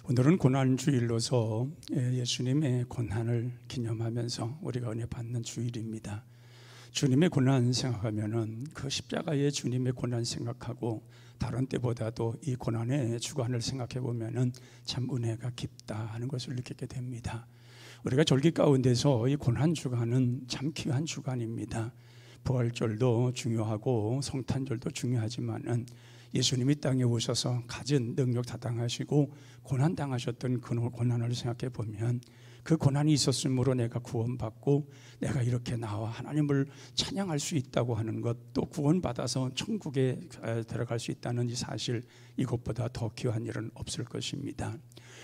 오늘은 고난주일로서 예수님의 고난을 기념하면서 우리가 은혜 받는 주일입니다. 주님의 고난 생각하면은 그 십자가의 주님의 고난 생각하고 다른 때보다도 이 고난의 주관을 생각해 보면은 참 은혜가 깊다 하는 것을 느끼게 됩니다. 우리가 절기 가운데서 이 고난 주간은 참 귀한 주간입니다. 부활절도 중요하고 성탄절도 중요하지만은 예수님이 땅에 오셔서 가진 능력 다 당하시고 고난 당하셨던 그 고난을 생각해 보면 그 고난이 있었으므로 내가 구원받고 내가 이렇게 나와 하나님을 찬양할 수 있다고 하는 것, 또 구원받아서 천국에 들어갈 수 있다는 이 사실, 이것보다 더 귀한 일은 없을 것입니다.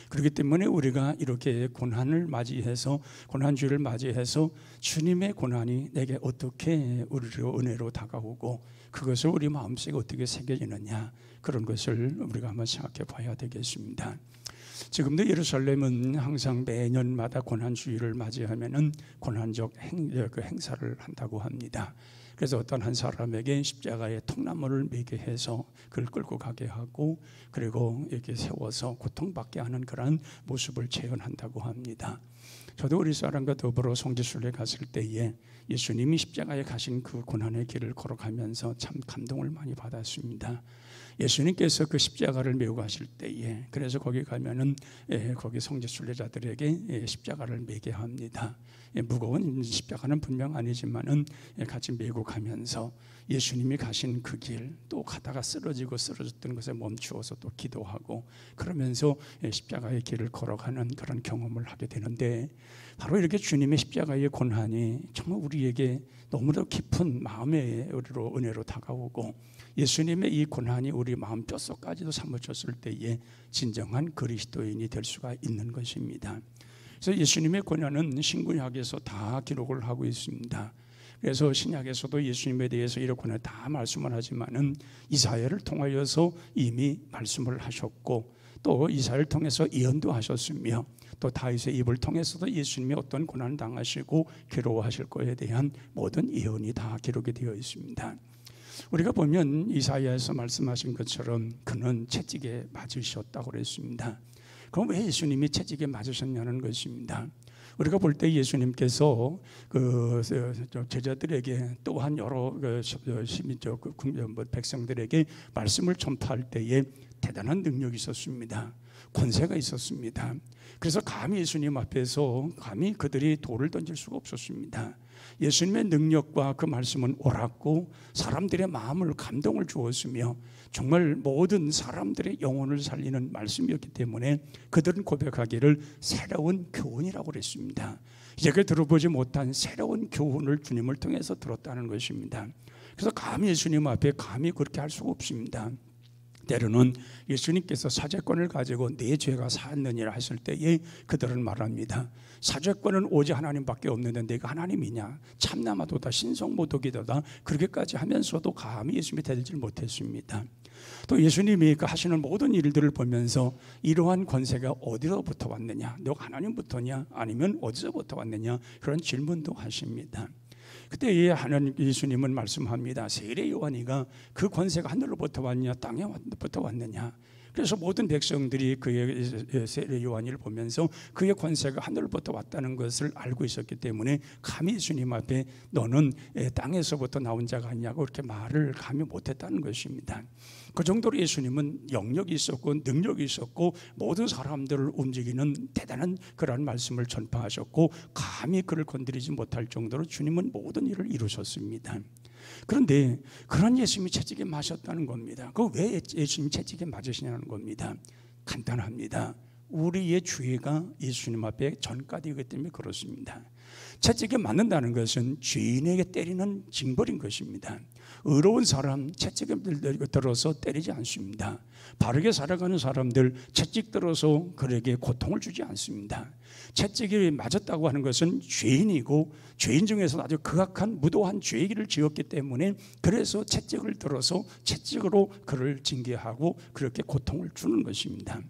그렇기 때문에 우리가 이렇게 고난을 맞이해서, 고난주일을 맞이해서 주님의 고난이 내게 어떻게 우리로 은혜로 다가오고 그것을 우리 마음속에 어떻게 새겨지느냐, 그런 것을 우리가 한번 생각해 봐야 되겠습니다. 지금도 예루살렘은 항상 매년마다 고난주일을 맞이하면은 고난적 행사를 한다고 합니다. 그래서 어떤 한 사람에게 십자가에 통나무를 매게 해서 그를 끌고 가게 하고, 그리고 이렇게 세워서 고통받게 하는 그런 모습을 재현한다고 합니다. 저도 우리 사람과 더불어 성지순례 갔을 때에 예수님이 십자가에 가신 그 고난의 길을 걸어가면서 참 감동을 많이 받았습니다. 예수님께서 그 십자가를 메고 가실 때에, 그래서 거기 가면은 거기 성지순례자들에게 십자가를 메게 합니다. 무거운 십자가는 분명 아니지만은 같이 메고 가면서 예수님이 가신 그 길, 또 가다가 쓰러졌던 것에 멈추어서 또 기도하고, 그러면서 십자가의 길을 걸어가는 그런 경험을 하게 되는데, 바로 이렇게 주님의 십자가의 고난이 정말 우리에게 너무도 깊은 마음의 은혜로 다가오고, 예수님의 이 고난이 우리 마음 뼛속까지도 사무쳤을 때에 진정한 그리스도인이 될 수가 있는 것입니다. 그래서 예수님의 고난은 신구약에서 다 기록을 하고 있습니다. 그래서 신약에서도 예수님에 대해서 이렇게 다 말씀을 하지만은 이사야를 통하여서 이미 말씀을 하셨고, 또 이사야를 통해서 예언도 하셨으며, 또 다윗의 입을 통해서도 예수님이 어떤 고난을 당하시고 괴로워하실 것에 대한 모든 예언이 다 기록이 되어 있습니다. 우리가 보면 이사야에서 말씀하신 것처럼 그는 채찍에 맞으셨다고 그랬습니다. 그럼 왜 예수님이 채찍에 맞으셨냐는 것입니다. 우리가 볼 때 예수님께서 그 제자들에게 또한 여러 시민적 백성들에게 말씀을 전파할 때에 대단한 능력이 있었습니다. 권세가 있었습니다. 그래서 감히 예수님 앞에서 감히 그들이 돌을 던질 수가 없었습니다. 예수님의 능력과 그 말씀은 옳았고 사람들의 마음을 감동을 주었으며 정말 모든 사람들의 영혼을 살리는 말씀이었기 때문에 그들은 고백하기를 새로운 교훈이라고 그랬습니다. 이제까지 들어보지 못한 새로운 교훈을 주님을 통해서 들었다는 것입니다. 그래서 감히 예수님 앞에 감히 그렇게 할 수가 없습니다. 때로는 예수님께서 사죄권을 가지고 내 죄가 사했느니라 했을 때에 그들은 말합니다. 사죄권은 오직 하나님밖에 없는데 내가 하나님이냐, 참나마도다 신성모독이다, 그렇게까지 하면서도 감히 예수님이 대들지 못했습니다. 또 예수님이 하시는 모든 일들을 보면서 이러한 권세가 어디로부터 왔느냐, 너가 하나님부터냐 아니면 어디서부터 왔느냐, 그런 질문도 하십니다. 그때 하나님 예수님은 말씀합니다. 세례 요한이가 그 권세가 하늘로부터 왔느냐 땅에부터 왔느냐. 그래서 모든 백성들이 그의 세례 요한을 보면서 그의 권세가 하늘로부터 왔다는 것을 알고 있었기 때문에 감히 예수님 앞에 너는 땅에서부터 나온 자가 아니냐고 그렇게 말을 감히 못했다는 것입니다. 그 정도로 예수님은 영역이 있었고 능력이 있었고 모든 사람들을 움직이는 대단한 그런 말씀을 전파하셨고 감히 그를 건드리지 못할 정도로 주님은 모든 일을 이루셨습니다. 그런데 그런 예수님이 채찍에 맞으셨다는 겁니다. 그 왜 예수님이 채찍에 맞으시냐는 겁니다. 간단합니다. 우리의 죄가 예수님 앞에 전가되기 때문에 그렇습니다. 채찍에 맞는다는 것은 죄인에게 때리는 징벌인 것입니다. 의로운 사람 채찍에 들어서 때리지 않습니다. 바르게 살아가는 사람들 채찍 들어서 그에게 고통을 주지 않습니다. 채찍이 맞았다고 하는 것은 죄인이고 죄인 중에서 아주 극악한 무도한 죄를 지었기 때문에 그래서 채찍을 들어서 채찍으로 그를 징계하고 그렇게 고통을 주는 것입니다.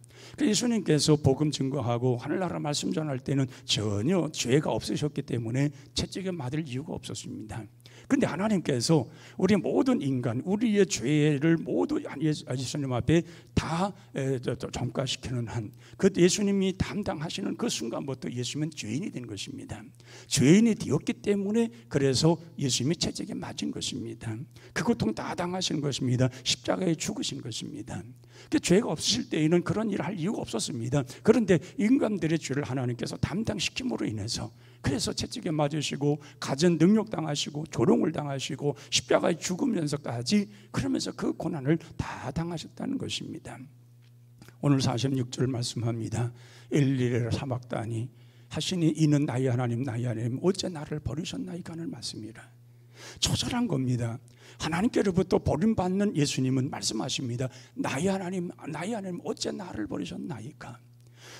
예수님께서 복음 증거하고 하늘나라 말씀 전할 때는 전혀 죄가 없으셨기 때문에 채찍에 맞을 이유가 없었습니다. 그런데 하나님께서 우리 모든 인간, 우리의 죄를 모두 예수님 앞에 다 전가시키는 한, 그 예수님이 담당하시는 그 순간부터 예수님은 죄인이 된 것입니다. 죄인이 되었기 때문에 그래서 예수님이 채찍에 맞은 것입니다. 그 고통 다 당하신 것입니다. 십자가에 죽으신 것입니다. 그 죄가 없으실 때에는 그런 일을 할 이유가 없었습니다. 그런데 인간들의 죄를 하나님께서 담당시킴으로 인해서, 그래서 채찍에 맞으시고 가전 능욕 당하시고 조롱을 당하시고 십자가에 죽으면서까지, 그러면서 그 고난을 다 당하셨다는 것입니다. 오늘 46절 말씀합니다. 엘리레 사박다니 하시니 이는 나의 하나님 나의 하나님 어째 나를 버리셨나이까 하는 말씀이라. 처절한 겁니다. 하나님께로부터 버림받는 예수님은 말씀하십니다. 나의 하나님 나의 하나님 어째 나를 버리셨나이까.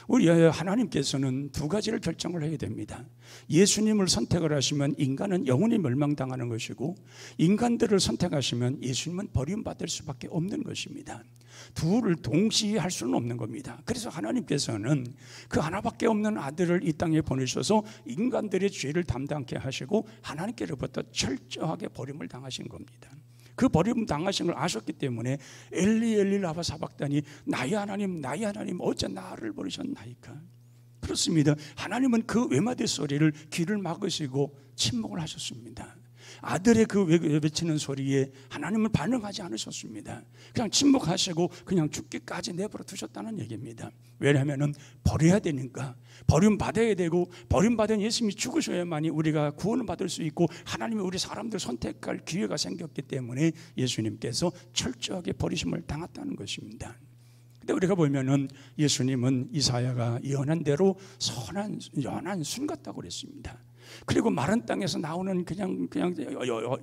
우리 하나님께서는 두 가지를 결정을 해야 됩니다. 예수님을 선택을 하시면 인간은 영원히 멸망당하는 것이고, 인간들을 선택하시면 예수님은 버림받을 수밖에 없는 것입니다. 둘을 동시에 할 수는 없는 겁니다. 그래서 하나님께서는 그 하나밖에 없는 아들을 이 땅에 보내셔서 인간들의 죄를 담당케 하시고 하나님께로부터 철저하게 버림을 당하신 겁니다. 그 버림 당하신 걸 아셨기 때문에 엘리 엘리 라마 사박다니 나의 하나님 어째 나를 버리셨나이까. 그렇습니다. 하나님은 그 외마디 소리를 귀를 막으시고 침묵을 하셨습니다. 아들의 그 외치는 소리에 하나님은 반응하지 않으셨습니다. 그냥 침묵하시고 그냥 죽기까지 내버려 두셨다는 얘기입니다. 왜냐하면 버려야 되니까, 버림받아야 되고, 버림받은 예수님이 죽으셔야만이 우리가 구원을 받을 수 있고 하나님이 우리 사람들 선택할 기회가 생겼기 때문에 예수님께서 철저하게 버리심을 당했다는 것입니다. 근데 우리가 보면은 예수님은 이사야가 예언한 대로 연한 순 같다고 그랬습니다. 그리고 마른 땅에서 나오는 그냥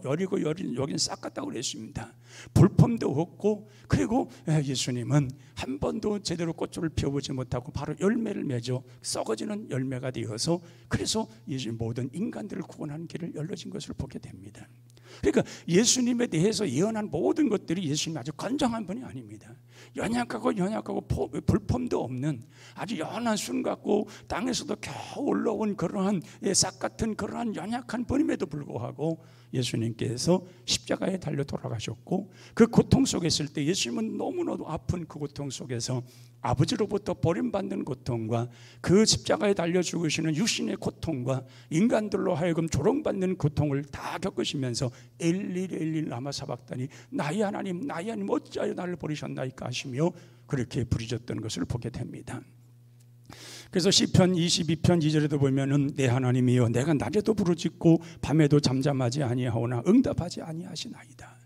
여리고 여긴 싹 같다고 그랬습니다. 볼품도 없고, 그리고 예수님은 한 번도 제대로 꽃을 피워보지 못하고 바로 열매를 맺어 썩어지는 열매가 되어서, 그래서 예수님 모든 인간들을 구원하는 길을 열려진 것을 보게 됩니다. 그러니까 예수님에 대해서 예언한 모든 것들이 예수님이 아주 건장한 분이 아닙니다. 연약하고 볼품도 없는 아주 연한 순 같고 땅에서도 겨우 올라온 그러한 싹 같은 그러한 연약한 분임에도 불구하고 예수님께서 십자가에 달려 돌아가셨고, 그 고통 속에 있을 때 예수님은 너무나도 아픈 그 고통 속에서 아버지로부터 버림받는 고통과 그 십자가에 달려 죽으시는 육신의 고통과 인간들로 하여금 조롱받는 고통을 다 겪으시면서 엘리 엘리 라마 사박다니 나의 하나님 어찌하여 나를 버리셨나이까 하시며 그렇게 부르짖었던 것을 보게 됩니다. 그래서 시편 22편 2절에도 보면은 내 하나님이여 내가 낮에도 부르짖고 밤에도 잠잠하지 아니하오나 응답하지 아니하시나이다.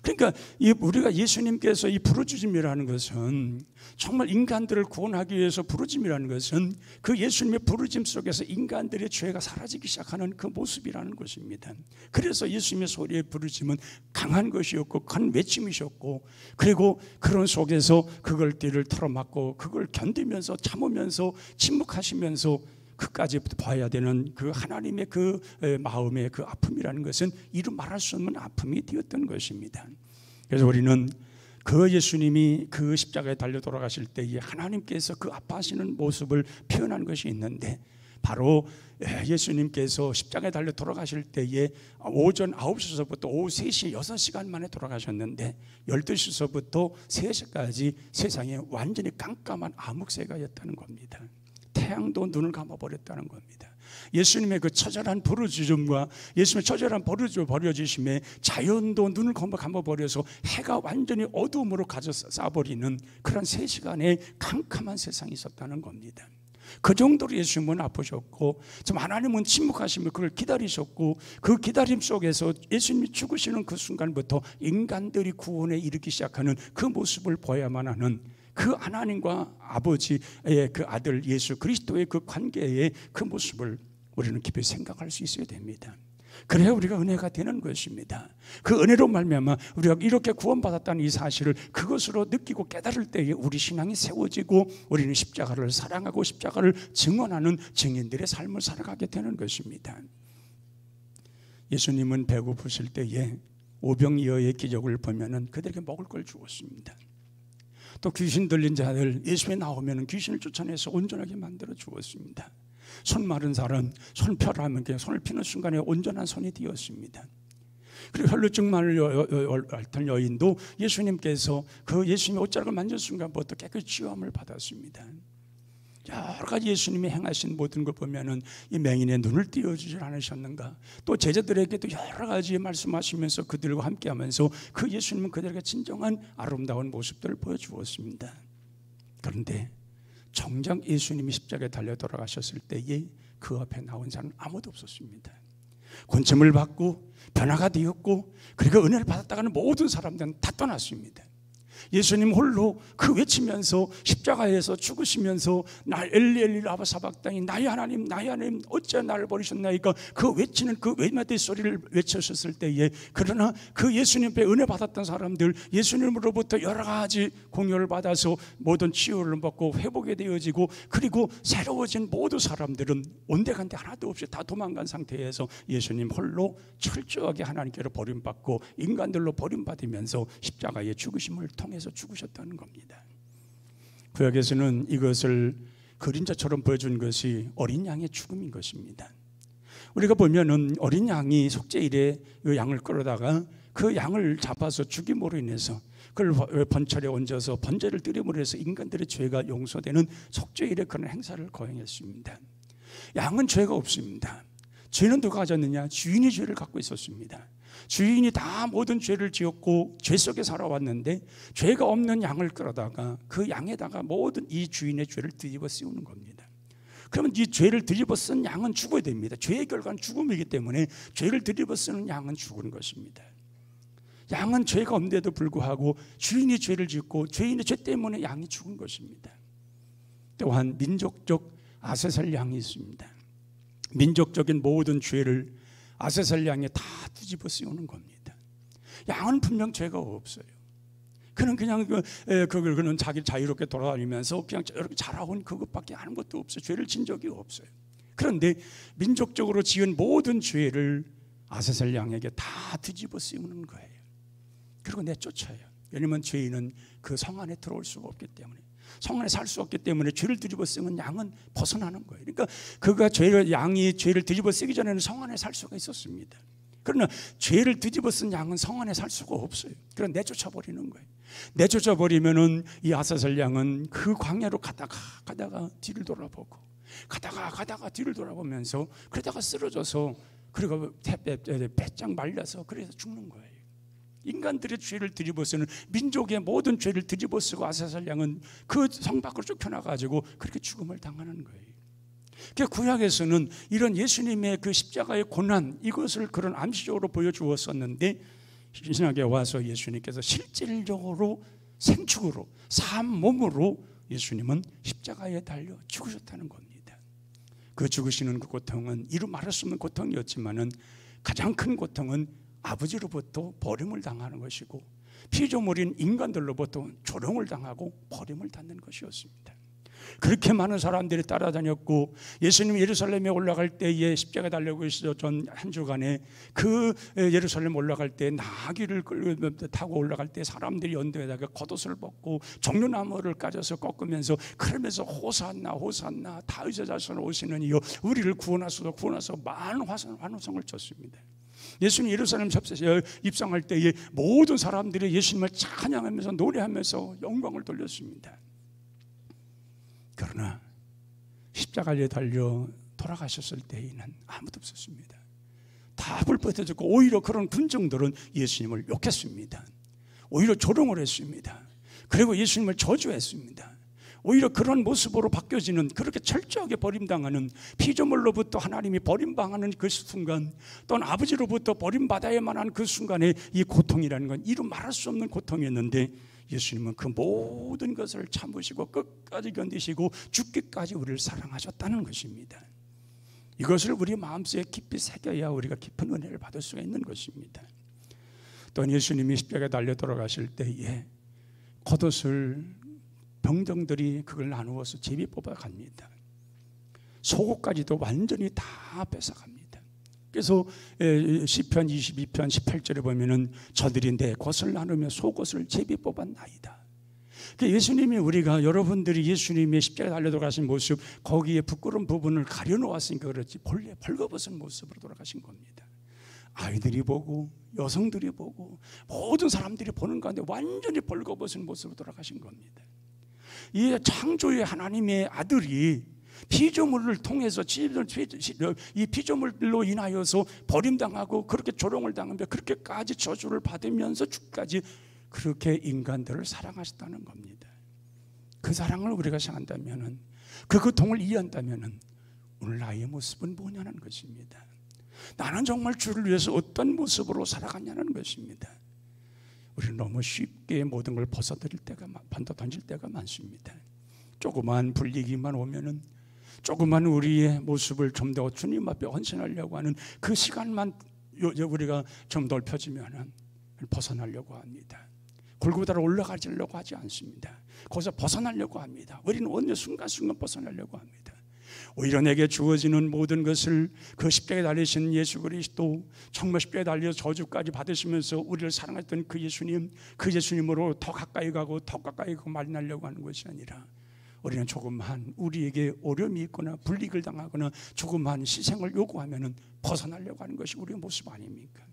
그러니까 우리가 예수님께서 이 부르짖음이라는 것은 정말 인간들을 구원하기 위해서 부르짖음이라는 것은 그 예수님의 부르짖음 속에서 인간들의 죄가 사라지기 시작하는 그 모습이라는 것입니다. 그래서 예수님의 소리의 부르짖음은 강한 것이었고 큰 외침이셨고, 그리고 그런 속에서 그걸 뒤를 털어막고 그걸 견디면서 참으면서 침묵하시면서 끝까지 봐야 되는 그 하나님의 그 마음의 그 아픔이라는 것은 이루 말할 수 없는 아픔이 되었던 것입니다. 그래서 우리는 그 예수님이 그 십자가에 달려 돌아가실 때에 하나님께서 그 아파하시는 모습을 표현한 것이 있는데, 바로 예수님께서 십자가에 달려 돌아가실 때에 오전 9시서부터 오후 3시 6시간 만에 돌아가셨는데 12시서부터 3시까지 세상에 완전히 깜깜한 암흑새가였다는 겁니다. 태양도 눈을 감아버렸다는 겁니다. 예수님의 그 처절한 부르짖음과 예수님의 처절한 버려지심에 자연도 눈을 감아버려서 해가 완전히 어두움으로 가져 싸버리는 그런 3시간의 캄캄한 세상이 있었다는 겁니다. 그 정도로 예수님은 아프셨고, 좀 하나님은 침묵하시며 그걸 기다리셨고, 그 기다림 속에서 예수님이 죽으시는 그 순간부터 인간들이 구원에 이르기 시작하는 그 모습을 보아야만 하는 그 하나님과 아버지의 그 아들 예수 그리스도의 그 관계의 그 모습을 우리는 깊이 생각할 수 있어야 됩니다. 그래야 우리가 은혜가 되는 것입니다. 그 은혜로 말미암아 우리가 이렇게 구원받았다는 이 사실을 그것으로 느끼고 깨달을 때에 우리 신앙이 세워지고 우리는 십자가를 사랑하고 십자가를 증언하는 증인들의 삶을 살아가게 되는 것입니다. 예수님은 배고프실 때에 오병이어의 기적을 보면은 그들에게 먹을 걸 주었습니다. 또 귀신 들린 자들 예수에 나오면 귀신을 쫓아내서 온전하게 만들어 주었습니다. 손 마른 사람 손 펴라면 그냥 손을 피는 순간에 온전한 손이 되었습니다. 그리고 혈루증만을 앓던 여인도 예수님께서 그 예수님의 옷자락을 만진 순간부터 깨끗이 치유함을 받았습니다. 여러 가지 예수님이 행하신 모든 걸 보면은 이 맹인의 눈을 띄워주지 않으셨는가? 또 제자들에게도 여러 가지 말씀하시면서 그들과 함께하면서 그 예수님은 그들에게 진정한 아름다운 모습들을 보여주었습니다. 그런데 정작 예수님이 십자가에 달려 돌아가셨을 때에 그 앞에 나온 사람은 아무도 없었습니다. 권침을 받고 변화가 되었고 그리고 은혜를 받았다가는 모든 사람들은 다 떠났습니다. 예수님 홀로 그 외치면서 십자가에서 죽으시면서 나 엘리 라바 사박다니 나의 하나님 어찌 나를 버리셨나이까 그 외치는 그 외마디 소리를 외쳤을 때에 그러나 그 예수님 앞에 은혜 받았던 사람들 예수님으로부터 여러 가지 공유를 받아서 모든 치유를 받고 회복이 되어지고 그리고 새로워진 모든 사람들은 온데간데 하나도 없이 다 도망간 상태에서 예수님 홀로 철저하게 하나님께로 버림받고 인간들로 버림받으면서 십자가의 죽으심을 통해서 죽으셨다는 겁니다. 구약에서는 이것을 그림자처럼 보여준 것이 어린 양의 죽음인 것입니다. 우리가 보면은 어린 양이 속죄일에 그 양을 끌어다가 그 양을 잡아서 죽임으로 인해서 그걸 번철에 얹어서 번제를 드림으로 해서 인간들의 죄가 용서되는 속죄일에 그런 행사를 거행했습니다. 양은 죄가 없습니다. 죄는 누가 가졌느냐? 주인이 죄를 갖고 있었습니다. 주인이 다 모든 죄를 지었고 죄 속에 살아왔는데 죄가 없는 양을 끌어다가 그 양에다가 모든 이 주인의 죄를 뒤집어 씌우는 겁니다. 그러면 이 죄를 뒤집어 쓴 양은 죽어야 됩니다. 죄의 결과는 죽음이기 때문에 죄를 뒤집어 쓰는 양은 죽은 것입니다. 양은 죄가 없는데도 불구하고 주인이 죄를 짓고 죄인의 죄 때문에 양이 죽은 것입니다. 또한 민족적 아세살 양이 있습니다. 민족적인 모든 죄를 아세살 양에 다 뒤집어 씌우는 겁니다. 양은 분명 죄가 없어요. 그는 그냥 그는 자기 자유롭게 돌아다니면서 그냥 이렇게 자라온 그것밖에 하는 것도 없어요. 죄를 진 적이 없어요. 그런데 민족적으로 지은 모든 죄를 아세살 양에게 다 뒤집어 씌우는 거예요. 그리고 내쫓아요. 왜냐하면 죄인은 그 성 안에 들어올 수가 없기 때문에 성 안에 살 수 없기 때문에 죄를 뒤집어 쓰는 양은 벗어나는 거예요. 그러니까 양이 죄를 뒤집어 쓰기 전에는 성 안에 살 수가 있었습니다. 그러나 죄를 뒤집어 쓴 양은 성 안에 살 수가 없어요. 그래서 내쫓아 버리는 거예요. 내쫓아 버리면은 이 아사살 양은 그 광야로 가다가 뒤를 돌아보고 가다가 뒤를 돌아보면서 그러다가 쓰러져서 그리고 배짱 말려서 그래서 죽는 거예요. 인간들의 죄를 뒤집어 쓰는 민족의 모든 죄를 뒤집어 쓰고 아사살 양은 그 성 밖으로 쫓겨나가지고 그렇게 죽음을 당하는 거예요. 그러니까 구약에서는 이런 예수님의 그 십자가의 고난 이것을 그런 암시적으로 보여주었었는데 신약에 와서 예수님께서 실질적으로 생축으로 산 몸으로 예수님은 십자가에 달려 죽으셨다는 겁니다. 그 죽으시는 그 고통은 이루 말할 수 없는 고통이었지만은 가장 큰 고통은 아버지로부터 버림을 당하는 것이고 피조물인 인간들로부터 조롱을 당하고 버림을 받는 것이었습니다. 그렇게 많은 사람들이 따라다녔고 예수님이 예루살렘에 올라갈 때에 십자가에 달리고 있었던 한 주간에 그 예루살렘 올라갈 때 나귀를 타고 올라갈 때 사람들이 언덕에다가 겉옷을 벗고 종려나무를 까져서 꺾으면서 그러면서 호산나 호산나 다윗의 자손 오시는 이여 우리를 구원하소서 구원하소서 많은 환호성을 쳤습니다. 예수님 예루살렘 입성할 때에 모든 사람들이 예수님을 찬양하면서 노래하면서 영광을 돌렸습니다. 그러나 십자가에 달려 돌아가셨을 때에는 아무도 없었습니다. 다 불붙어졌고 오히려 그런 군중들은 예수님을 욕했습니다. 오히려 조롱을 했습니다. 그리고 예수님을 저주했습니다. 오히려 그런 모습으로 바뀌어지는 그렇게 철저하게 버림당하는 피조물로부터 하나님이 버림당하는 그 순간 또는 아버지로부터 버림받아야만 하는 그 순간에 이 고통이라는 건 이루 말할 수 없는 고통이었는데 예수님은 그 모든 것을 참으시고 끝까지 견디시고 죽기까지 우리를 사랑하셨다는 것입니다. 이것을 우리 마음속에 깊이 새겨야 우리가 깊은 은혜를 받을 수가 있는 것입니다. 또 예수님이 십자가에 달려 돌아가실 때에 겉옷을 병정들이 그걸 나누어서 제비 뽑아 갑니다. 속옷까지도 완전히 다 뺏어갑니다. 그래서 시편 22편 18절에 보면은 저들이 내 것을 나누며 속옷을 제비 뽑았나이다. 예수님이 우리가 여러분들이 예수님의 십자가에 달려 돌아가신 모습 거기에 부끄러운 부분을 가려놓았으니까 그렇지 본래 벌거벗은 모습으로 돌아가신 겁니다. 아이들이 보고 여성들이 보고 모든 사람들이 보는 가운데 완전히 벌거벗은 모습으로 돌아가신 겁니다. 이 창조의 하나님의 아들이 피조물을 통해서 이 피조물로 인하여서 버림당하고 그렇게 조롱을 당하며 그렇게까지 저주를 받으면서 죽까지 그렇게 인간들을 사랑하셨다는 겁니다. 그 사랑을 우리가 생각한다면, 그 고통을 이해한다면 오늘 나의 모습은 뭐냐는 것입니다. 나는 정말 주를 위해서 어떤 모습으로 살아가냐는 것입니다. 우리는 너무 쉽게 모든 걸 벗어던질 때가 많습니다. 조그만 불리기만 오면은, 조그만 우리의 모습을 좀 더 주님 앞에 헌신하려고 하는 그 시간만 우리가 좀 넓혀지면은 벗어나려고 합니다. 골고다로 올라가려고 하지 않습니다. 거기서 벗어나려고 합니다. 우리는 어느 순간순간 벗어나려고 합니다. 오히려 내게 주어지는 모든 것을 그 십자가에 달리신 예수 그리스도, 정말 십자가에 달려 저주까지 받으시면서 우리를 사랑했던 그 예수님으로 더 가까이 가고 만나려고 하는 것이 아니라, 우리는 조금만 우리에게 어려움이 있거나 불이익을 당하거나 조금만 희생을 요구하면 벗어나려고 하는 것이 우리의 모습 아닙니까?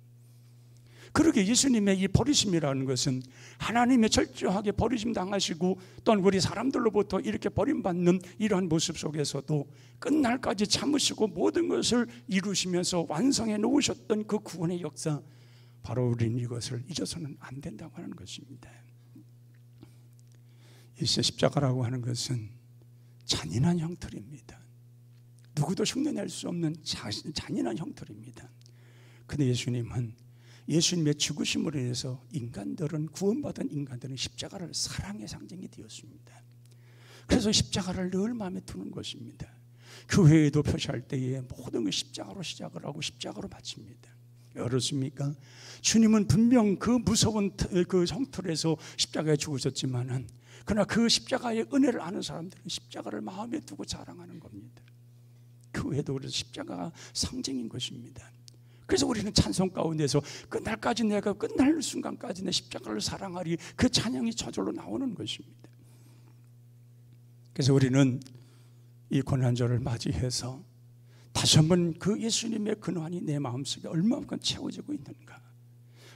그렇게 예수님의 이 버리심이라는 것은 하나님의 철저하게 버리심 당하시고 또한 우리 사람들로부터 이렇게 버림받는 이러한 모습 속에서도 끝날까지 참으시고 모든 것을 이루시면서 완성해 놓으셨던 그 구원의 역사, 바로 우리는 이것을 잊어서는 안 된다고 하는 것입니다. 이 십자가라고 하는 것은 잔인한 형틀입니다. 누구도 흉내낼 수 없는 잔인한 형틀입니다. 그런데 예수님의 죽으심으로 인해서 구원받은 인간들은 십자가를 사랑의 상징이 되었습니다. 그래서 십자가를 늘 마음에 두는 것입니다. 교회에도 표시할 때에 모든 걸 십자가로 시작을 하고 십자가로 마칩니다. 그렇습니까? 주님은 분명 그 무서운 그 형틀에서 십자가에 죽으셨지만은, 그러나 그 십자가의 은혜를 아는 사람들은 십자가를 마음에 두고 자랑하는 겁니다. 교회도 그래서 십자가가 상징인 것입니다. 그래서 우리는 찬송 가운데서 끝날 순간까지 내 십자가를 사랑하리, 그 찬양이 저절로 나오는 것입니다. 그래서 우리는 이 고난절을 맞이해서 다시 한번 그 예수님의 근환이 내 마음속에 얼마만큼 채워지고 있는가.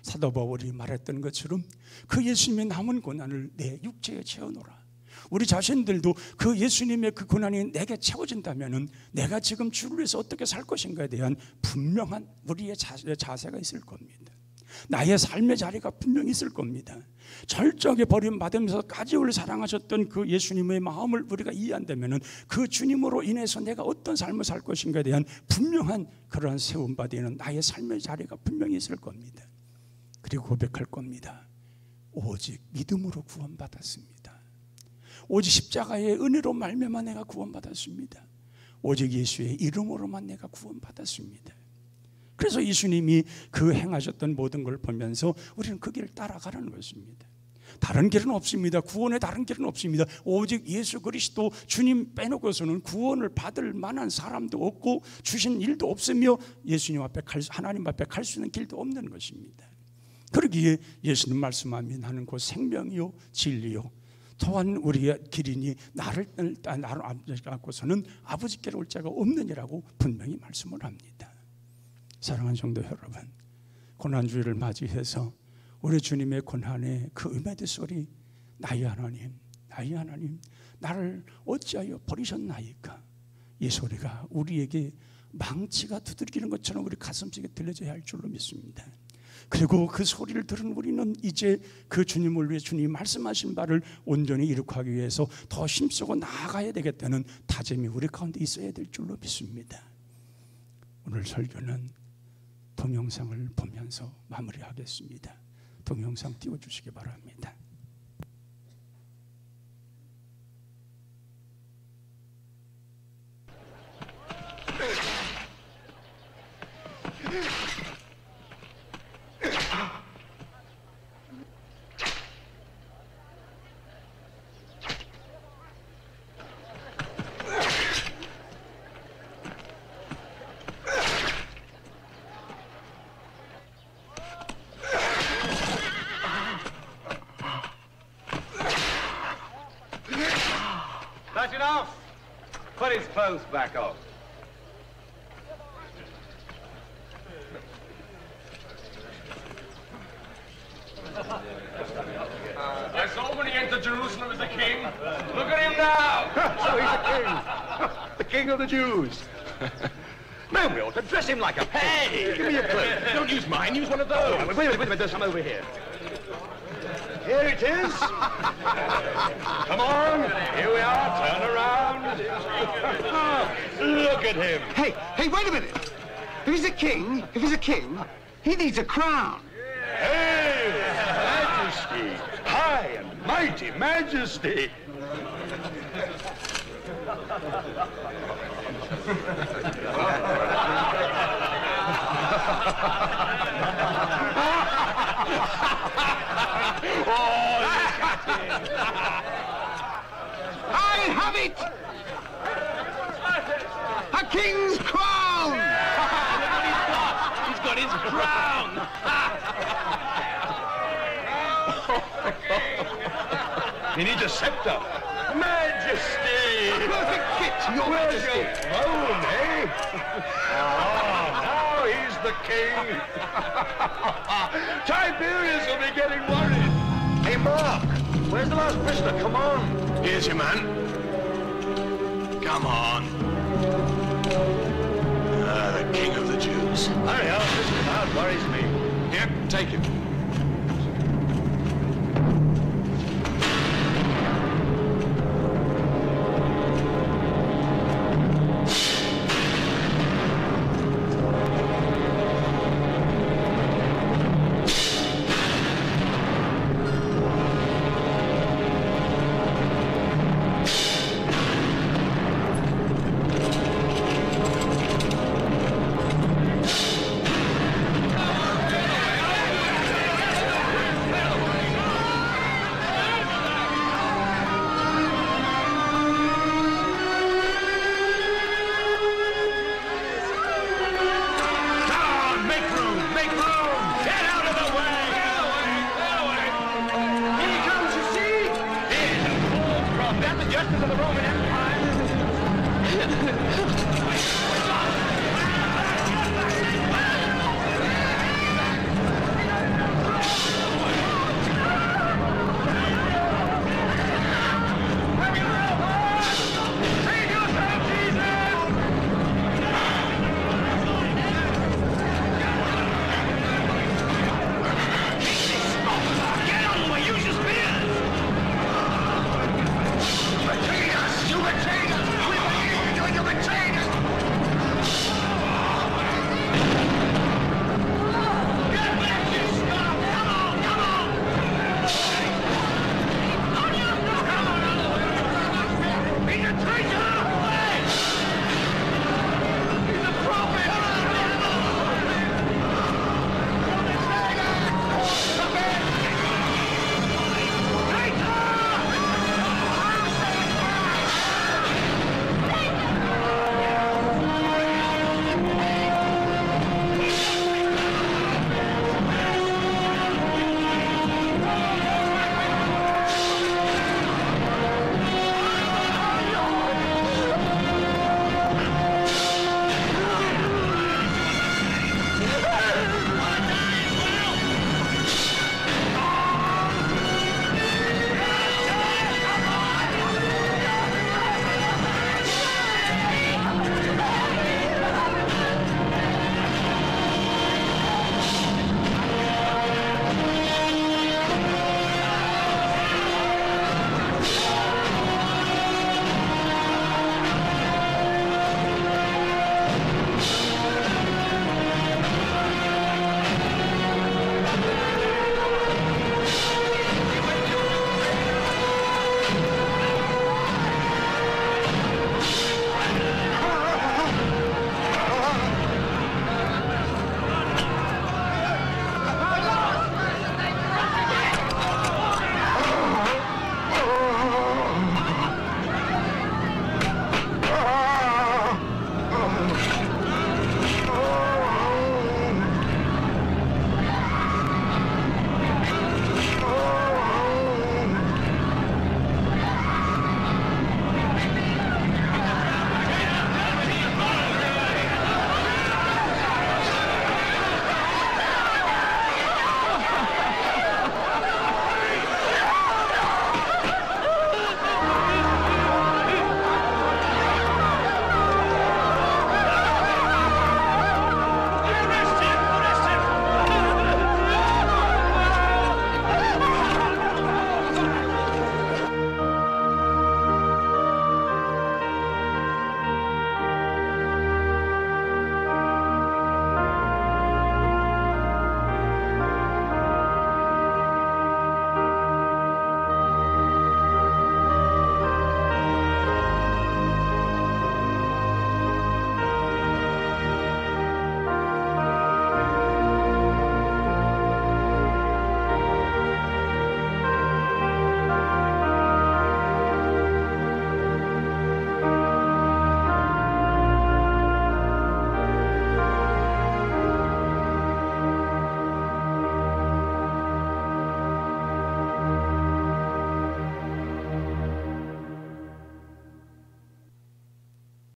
사도 바울이 말했던 것처럼 그 예수님의 남은 고난을 내 육체에 채워놓으라. 우리 자신들도 그 예수님의 그 고난이 내게 채워진다면 내가 지금 주를 위해서 어떻게 살 것인가에 대한 분명한 우리의 자세가 있을 겁니다. 나의 삶의 자리가 분명히 있을 겁니다. 철저하게 버림받으면서까지 우리를 사랑하셨던 그 예수님의 마음을 우리가 이해한다면 그 주님으로 인해서 내가 어떤 삶을 살 것인가에 대한 분명한 그러한 세움받이는 나의 삶의 자리가 분명히 있을 겁니다. 그리고 고백할 겁니다. 오직 믿음으로 구원받았습니다. 오직 십자가의 은혜로 말미암아 내가 구원받았습니다. 오직 예수의 이름으로만 내가 구원받았습니다. 그래서 예수님이 그 행하셨던 모든 걸 보면서 우리는 그 길을 따라가라는 것입니다. 다른 길은 없습니다. 구원의 다른 길은 없습니다. 오직 예수 그리스도 주님 빼놓고서는 구원을 받을 만한 사람도 없고 주신 일도 없으며 하나님 앞에 갈 수 있는 길도 없는 것입니다. 그러기에 예수님 말씀하면 나는 곧 생명이요 진리요 또한 우리의 길이니 나를 갖고서는 아버지께로 올 자가 없느니라고 분명히 말씀을 합니다. 사랑하는 성도 여러분, 고난주일을 맞이해서 우리 주님의 고난의 그 음해드 소리, 나의 하나님 나를 어찌하여 버리셨나이까, 이 소리가 우리에게 망치가 두드리는 것처럼 우리 가슴속에 들려져야 할 줄로 믿습니다. 그리고 그 소리를 들은 우리는 이제 그 주님을 위해 주님이 말씀하신 바를 온전히 이룩하기 위해서 더 힘쓰고 나아가야 되겠다는 다짐이 우리 가운데 있어야 될 줄로 믿습니다. 오늘 설교는 동영상을 보면서 마무리하겠습니다. 동영상 띄워주시기 바랍니다. That's enough. Put his clothes back on. I saw when he entered Jerusalem as a king. Look at him now. So he's a king. The king of the Jews. Man, we ought to dress him like a... Hey! Give me a plate. Don't use mine. Use one of those. Oh, wait a minute. There's some over here. Here it is. Come on. Here we are. Turn around. Look at him. Hey, wait a minute. If he's a king, he needs a crown. Hey, Majesty. High and mighty Majesty. I have it! A king's crown! He's got his crown. He needs a scepter. Majesty! Perfect fit, your Where's majesty. your throne, eh? Now he's the king. Tiberius will be getting worried. Hey, Mark, where's the last prisoner? Come on. Here's your man. Come on. The king of the Jews. Hurry up, this crowd worries me. Here, take him.